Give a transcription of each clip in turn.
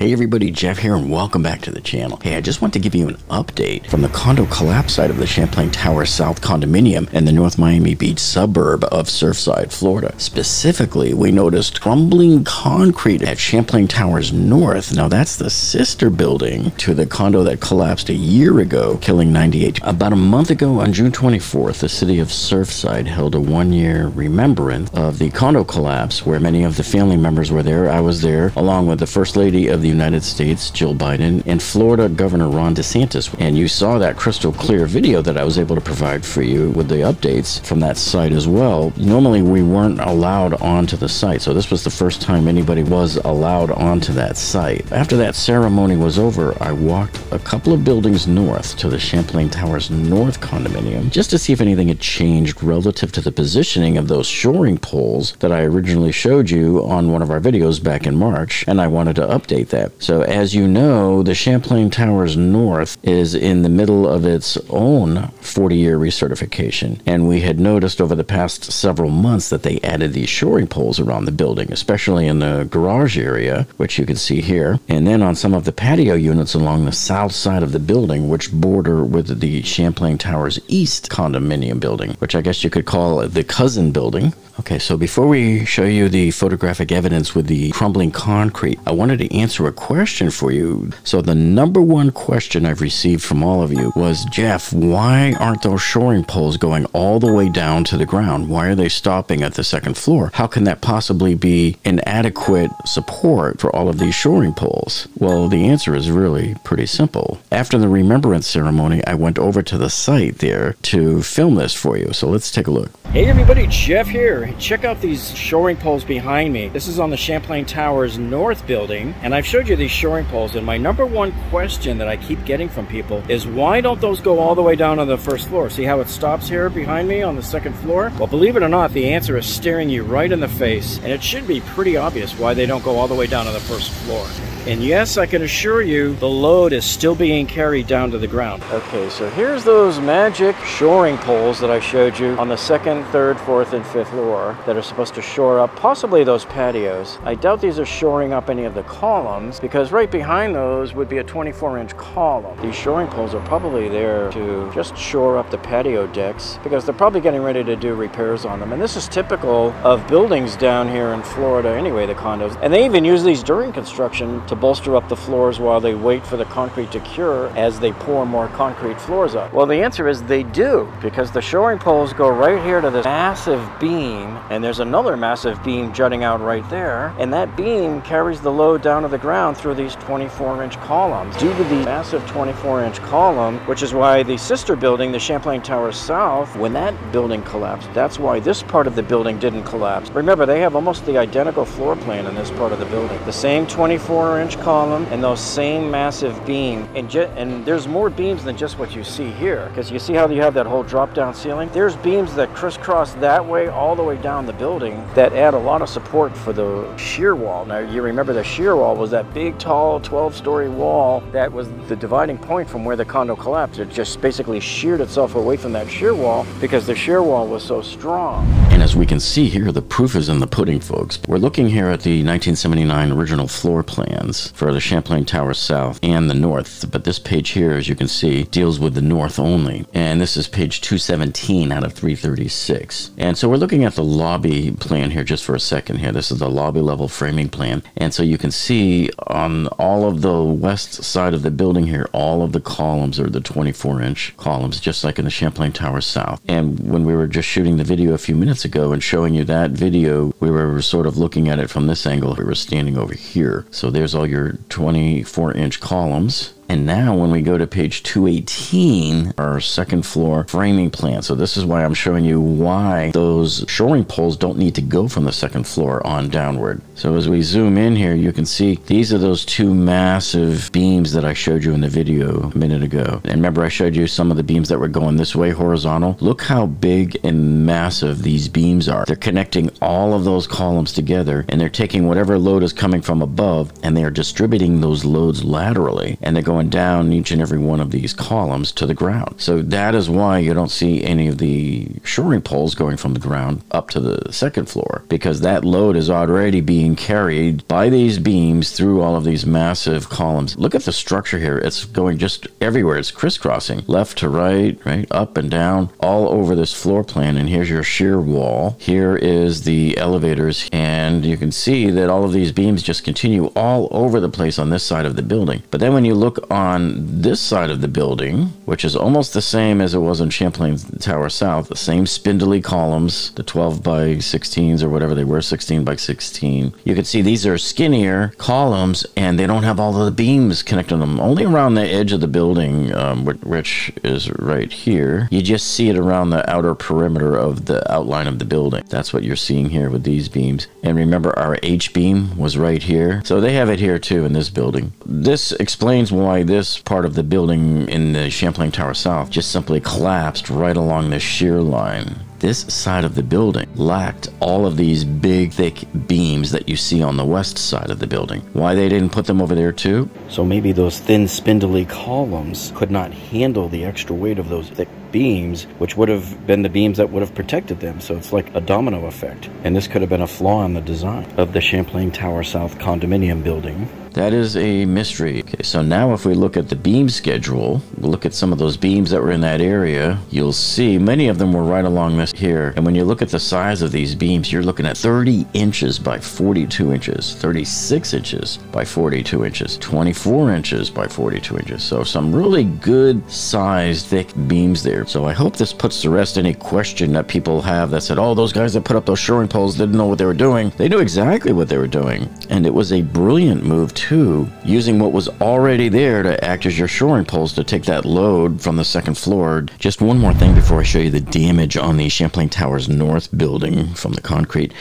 Hey everybody, Jeff here and welcome back to the channel. Hey, I just want to give you an update from the condo collapse site of the Champlain Towers South condominium in the North Miami Beach suburb of Surfside, Florida. Specifically, we noticed crumbling concrete at Champlain Towers North. Now that's the sister building to the condo that collapsed a year ago, killing 98. About a month ago on June 24th, the city of Surfside held a one-year remembrance of the condo collapse where many of the family members were there. I was there along with the First Lady of the United States, Jill Biden, and Florida Governor Ron DeSantis. And you saw that crystal clear video that I was able to provide for you with the updates from that site as well. Normally we weren't allowed onto the site, so this was the first time anybody was allowed onto that site. After that ceremony was over, I walked a couple of buildings north to the Champlain Towers North condominium just to see if anything had changed relative to the positioning of those shoring poles that I originally showed you on one of our videos back in March, and I wanted to update that. So as you know, the Champlain Towers North is in the middle of its own 40-year recertification, and we had noticed over the past several months that they added these shoring poles around the building, especially in the garage area, which you can see here, and then on some of the patio units along the south side of the building, which border with the Champlain Towers East condominium building, which I guess you could call the cousin building. Okay, so before we show you the photographic evidence with the crumbling concrete, I wanted to answer a question for you. So the number one question I've received from all of you was, Jeff, why aren't those shoring poles going all the way down to the ground? Why are they stopping at the second floor? How can that possibly be an adequate support for all of these shoring poles? Well, the answer is really pretty simple. After the remembrance ceremony, I went over to the site there to film this for you. So let's take a look. Hey everybody, Jeff here. Check out these shoring poles behind me. This is on the Champlain Towers North building, and I've showed you these shoring poles, and my number one question that I keep getting from people is, why don't those go all the way down on the first floor? See how it stops here behind me on the second floor? Well, believe it or not, the answer is staring you right in the face, and it should be pretty obvious why they don't go all the way down to the first floor. And yes, I can assure you the load is still being carried down to the ground. Okay, so here's those magic shoring poles that I showed you on the second, third, fourth, and fifth floor that are supposed to shore up possibly those patios. I doubt these are shoring up any of the columns, because right behind those would be a 24-inch column. These shoring poles are probably there to just shore up the patio decks, because they're probably getting ready to do repairs on them. And this is typical of buildings down here in Florida anyway, the condos. And they even use these during construction to bolster up the floors while they wait for the concrete to cure as they pour more concrete floors up. Well, the answer is they do, because the shoring poles go right here to this massive beam, and there's another massive beam jutting out right there, and that beam carries the load down to the ground through these 24-inch columns. Due to the massive 24-inch column, which is why the sister building, the Champlain Towers South, when that building collapsed, that's why this part of the building didn't collapse. Remember, they have almost the identical floor plan in this part of the building. The same 24-inch column and those same massive beam, and there's more beams than just what you see here, because you see how you have that whole drop-down ceiling? There's beams that crisscross that way all the way down the building that add a lot of support for the shear wall. Now, you remember the shear wall was that big, tall, 12-story wall that was the dividing point from where the condo collapsed. It just basically sheared itself away from that shear wall because the shear wall was so strong. And as we can see here, the proof is in the pudding, folks. We're looking here at the 1979 original floor plans for the Champlain Towers South and the North, but this page here, as you can see, deals with the North only, and this is page 217 out of 336. And so we're looking at the lobby plan here just for a second here. This is the lobby level framing plan, and so you can see on all of the west side of the building here, all of the columns are the 24-inch columns, just like in the Champlain Towers South. And when we were just shooting the video a few minutes ago and showing you that video, we were sort of looking at it from this angle. We were standing over here. So there's all your 24-inch columns. And now when we go to page 218, our second floor framing plan. So this is why I'm showing you why those shoring poles don't need to go from the second floor on downward. So as we zoom in here, you can see these are those two massive beams that I showed you in the video a minute ago. And remember, I showed you some of the beams that were going this way horizontal. Look how big and massive these beams are. They're connecting all of those columns together, and they're taking whatever load is coming from above, and they're distributing those loads laterally, and they're going going down each and every one of these columns to the ground. So that is why you don't see any of the shoring poles going from the ground up to the second floor, because that load is already being carried by these beams through all of these massive columns. Look at the structure here. It's going just everywhere. It's crisscrossing left to right, up and down, all over this floor plan. And here's your shear wall. Here is the elevators, and you can see that all of these beams just continue all over the place on this side of the building. But then when you look on this side of the building, which is almost the same as it was in Champlain Tower South, the same spindly columns, the 12 by 16s or whatever they were, 16 by 16. You can see these are skinnier columns, and they don't have all of the beams connecting them. Only around the edge of the building, which is right here. You just see it around the outer perimeter of the outline of the building. That's what you're seeing here with these beams. And remember, our H-beam was right here. So they have it here too in this building. This explains why this part of the building in the Champlain Tower South just simply collapsed right along this shear line. This side of the building lacked all of these big, thick beams that you see on the west side of the building. Why they didn't put them over there too? So maybe those thin, spindly columns could not handle the extra weight of those thick beams, which would have been the beams that would have protected them. So it's like a domino effect. And this could have been a flaw in the design of the Champlain Tower South condominium building. That is a mystery. Okay, so now if we look at the beam schedule, look at some of those beams that were in that area, you'll see many of them were right along this here. And when you look at the size of these beams, you're looking at 30 inches by 42 inches, 36 inches by 42 inches, 24 inches by 42 inches. So some really good sized thick beams there. So I hope this puts to rest any question that people have that said, oh, those guys that put up those shoring poles didn't know what they were doing. They knew exactly what they were doing. And it was a brilliant move too, using what was already there to act as your shoring poles to take that load from the second floor. Just one more thing before I show you the damage on the Champlain Towers North building from the concrete.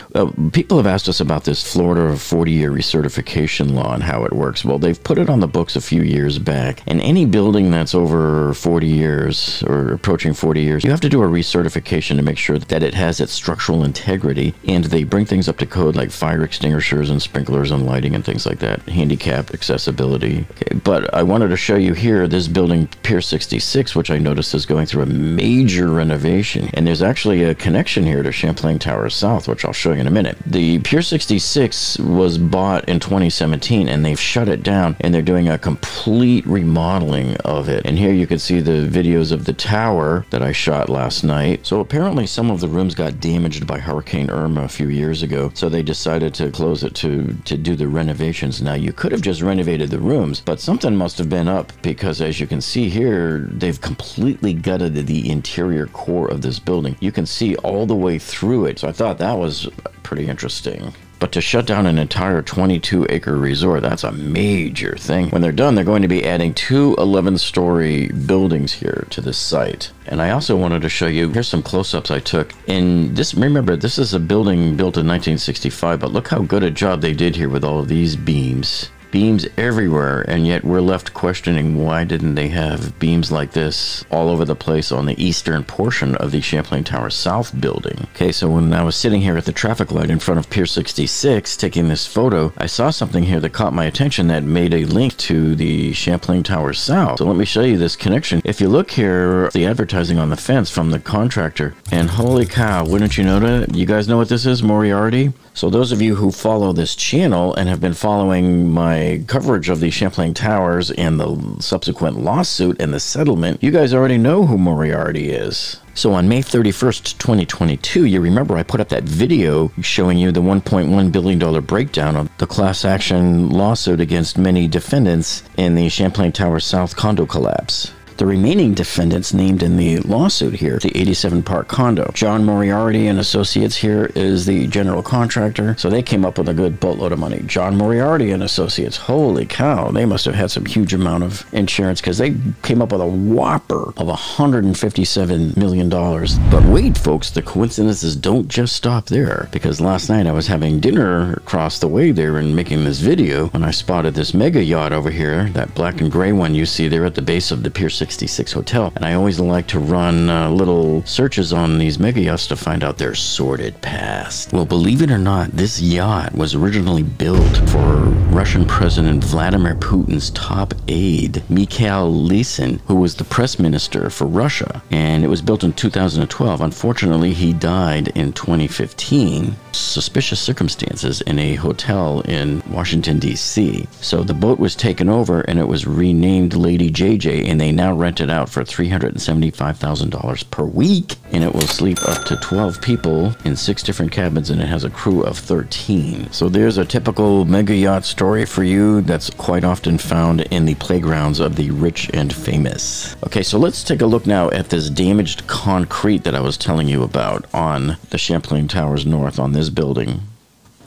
People have asked us about this Florida 40-year recertification law and how it works. Well, they've put it on the books a few years back, and any building that's over 40 years or approaching 40 years, you have to do a recertification to make sure that it has its structural integrity, and they bring things up to code like fire extinguishers and sprinklers and lighting and things like that, handicap accessibility. Okay, but I wanted to show you here this building, Pier 66, which I noticed is going through a major renovation, and there's actually a connection here to Champlain Tower South, which I'll show you in a minute. The Pier 66 was bought in 2017, and they've shut it down, and they're doing a complete remodeling of it. And here you can see the videos of the tower that I shot last night. So apparently some of the rooms got damaged by Hurricane Irma a few years ago, so they decided to close it to do the renovations. Now, you could have just renovated the rooms, but something must have been up, because as you can see here, they've completely gutted the interior core of this building. You can see all the way through it, so I thought that was pretty interesting. But to shut down an entire 22-acre resort, that's a major thing. When they're done, they're going to be adding 2 11-story buildings here to this site. And I also wanted to show you, here's some close-ups I took. And this, remember, this is a building built in 1965, but look how good a job they did here with all of these beams. Beams everywhere, and yet we're left questioning why didn't they have beams like this all over the place on the eastern portion of the Champlain Tower South building. Okay, so when I was sitting here at the traffic light in front of Pier 66 taking this photo, I saw something here that caught my attention that made a link to the Champlain Tower South. So let me show you this connection. If you look here, the advertising on the fence from the contractor, and holy cow, wouldn't you know that? You guys know what this is? Moriarty? So those of you who follow this channel and have been following my coverage of the Champlain Towers and the subsequent lawsuit and the settlement, you guys already know who Moriarty is. So on May 31st, 2022, you remember I put up that video showing you the $1.1 billion breakdown of the class action lawsuit against many defendants in the Champlain Tower South condo collapse. The remaining defendants named in the lawsuit here, the 87-part condo. John Moriarty and Associates here is the general contractor, so they came up with a good boatload of money. John Moriarty and Associates, holy cow, they must have had some huge amount of insurance, because they came up with a whopper of $157 million. But wait, folks, the coincidences don't just stop there, because last night I was having dinner across the way there and making this video when I spotted this mega yacht over here, that black and gray one you see there at the base of the Pier 66 66 Hotel, and I always like to run little searches on these mega yachts to find out their sordid past. Well, believe it or not, this yacht was originally built for Russian President Vladimir Putin's top aide, Mikhail Lysin, who was the press minister for Russia, and it was built in 2012. Unfortunately, he died in 2015, suspicious circumstances, in a hotel in Washington, D.C. So the boat was taken over and it was renamed Lady JJ, and they now rent it out for $375,000 per week, and it will sleep up to 12 people in 6 different cabins, and it has a crew of 13. So there's a typical mega yacht story for you that's quite often found in the playgrounds of the rich and famous. Okay, so let's take a look now at this damaged concrete that I was telling you about on the Champlain Towers North on this building.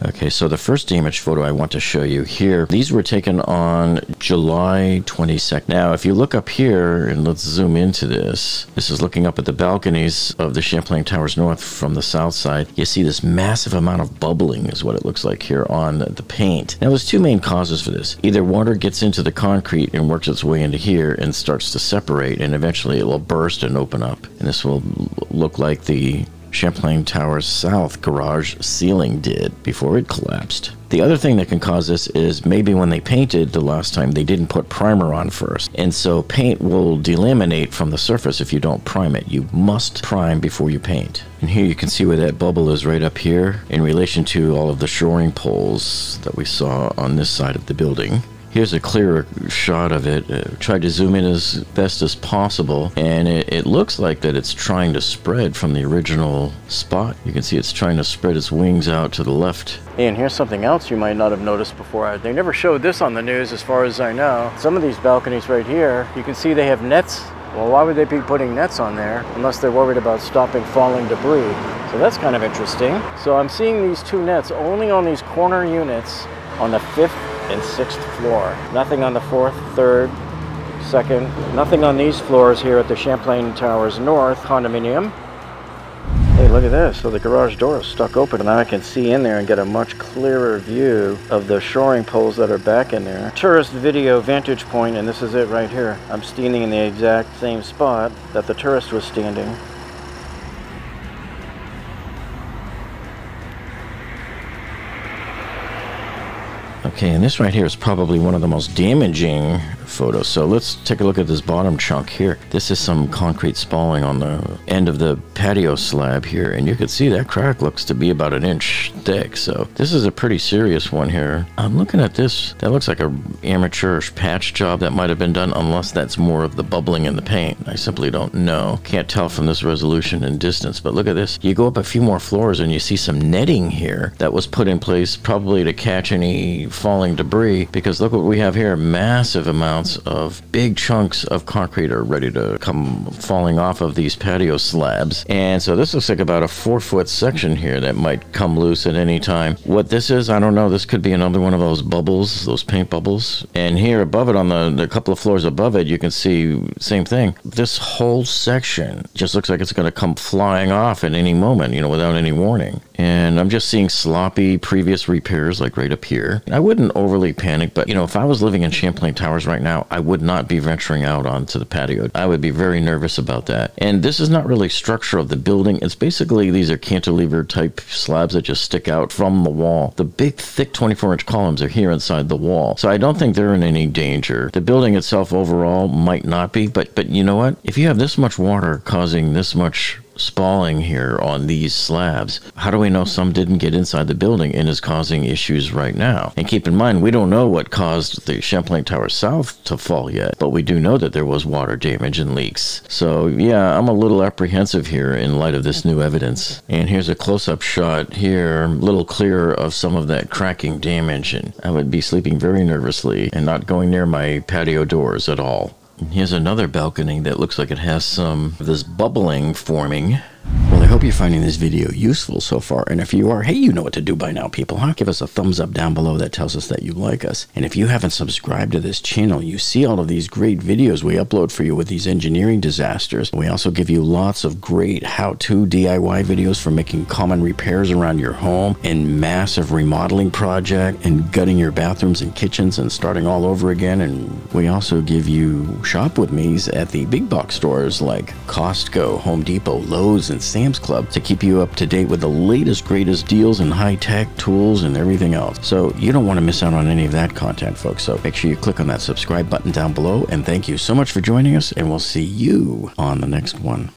Okay, so the first damage photo I want to show you here, these were taken on July 22nd. Now, if you look up here, and let's zoom into this, this is looking up at the balconies of the Champlain Towers North from the south side. You see this massive amount of bubbling is what it looks like here on the paint. Now, there's 2 main causes for this. Either water gets into the concrete and works its way into here and starts to separate, and eventually it will burst and open up. And this will look like the Champlain Towers South garage ceiling did before it collapsed. The other thing that can cause this is maybe when they painted the last time, they didn't put primer on first. And so paint will delaminate from the surface if you don't prime it. You must prime before you paint. And here you can see where that bubble is right up here in relation to all of the shoring poles that we saw on this side of the building. Here's a clearer shot of it. Tried to zoom in as best as possible, and it looks like that it's trying to spread from the original spot. You can see it's trying to spread its wings out to the left. And here's something else you might not have noticed before. They never showed this on the news as far as I know. Some of these balconies right here, you can see they have nets. Well, why would they be putting nets on there unless they're worried about stopping falling debris? So that's kind of interesting. So I'm seeing these 2 nets only on these corner units on the 5th and 6th floor. Nothing on the 4th, 3rd, 2nd. Nothing on these floors here at the Champlain Towers North condominium. Hey, look at this. So the garage door is stuck open, and now I can see in there and get a much clearer view of the shoring poles that are back in there. Tourist video vantage point, and this is it right here. I'm standing in the exact same spot that the tourist was standing. Okay, and this right here is probably one of the most damaging photos. So let's take a look at this bottom chunk here. This is some concrete spalling on the end of the patio slab here, and you can see that crack looks to be about 1 inch thick. So this is a pretty serious one here. I'm looking at this. That looks like an amateurish patch job that might have been done, unless that's more of the bubbling in the paint. I simply don't know. Can't tell from this resolution and distance, but look at this. You go up a few more floors and you see some netting here that was put in place probably to catch any falling debris, because look what we have here. Massive amounts of big chunks of concrete are ready to come falling off of these patio slabs. And so this looks like about a 4-foot section here that might come loose at any time. What this is, I don't know. This could be another one of those bubbles, those paint bubbles. And here above it, on the couple of floors above it, you can see same thing. This whole section just looks like it's going to come flying off at any moment, without any warning. And I'm just seeing sloppy previous repairs like right up here. I wouldn't overly panic, but if I was living in Champlain Towers right now, I would not be venturing out onto the patio. I would be very nervous about that. And this is not really structure of the building. It's basically, these are cantilever type slabs that just stick out from the wall. The big thick 24-inch columns are here inside the wall. So I don't think they're in any danger. The building itself overall might not be, but you know what? If you have this much water causing this much spalling here on these slabs, how do we know some didn't get inside the building and is causing issues right now? And keep in mind, we don't know what caused the Champlain Tower South to fall yet, but we do know that there was water damage and leaks. So yeah, I'm a little apprehensive here in light of this new evidence. And here's a close-up shot here, a little clearer of some of that cracking damage, and I would be sleeping very nervously and not going near my patio doors at all. Here's another balcony that looks like it has some of this bubbling forming. Well, I hope you're finding this video useful so far, and if you are, hey, you know what to do by now, people, huh? Give us a thumbs up down below. That tells us that you like us. And if you haven't subscribed to this channel, you see all of these great videos we upload for you with these engineering disasters. We also give you lots of great how-to DIY videos for making common repairs around your home and massive remodeling project and gutting your bathrooms and kitchens and starting all over again. And we also give you shop with me's at the big box stores like Costco, Home Depot, Lowe's, and Sam's Club to keep you up to date with the latest, greatest deals and high-tech tools and everything else. So you don't want to miss out on any of that content, folks. So make sure you click on that subscribe button down below, and thank you so much for joining us, and we'll see you on the next one.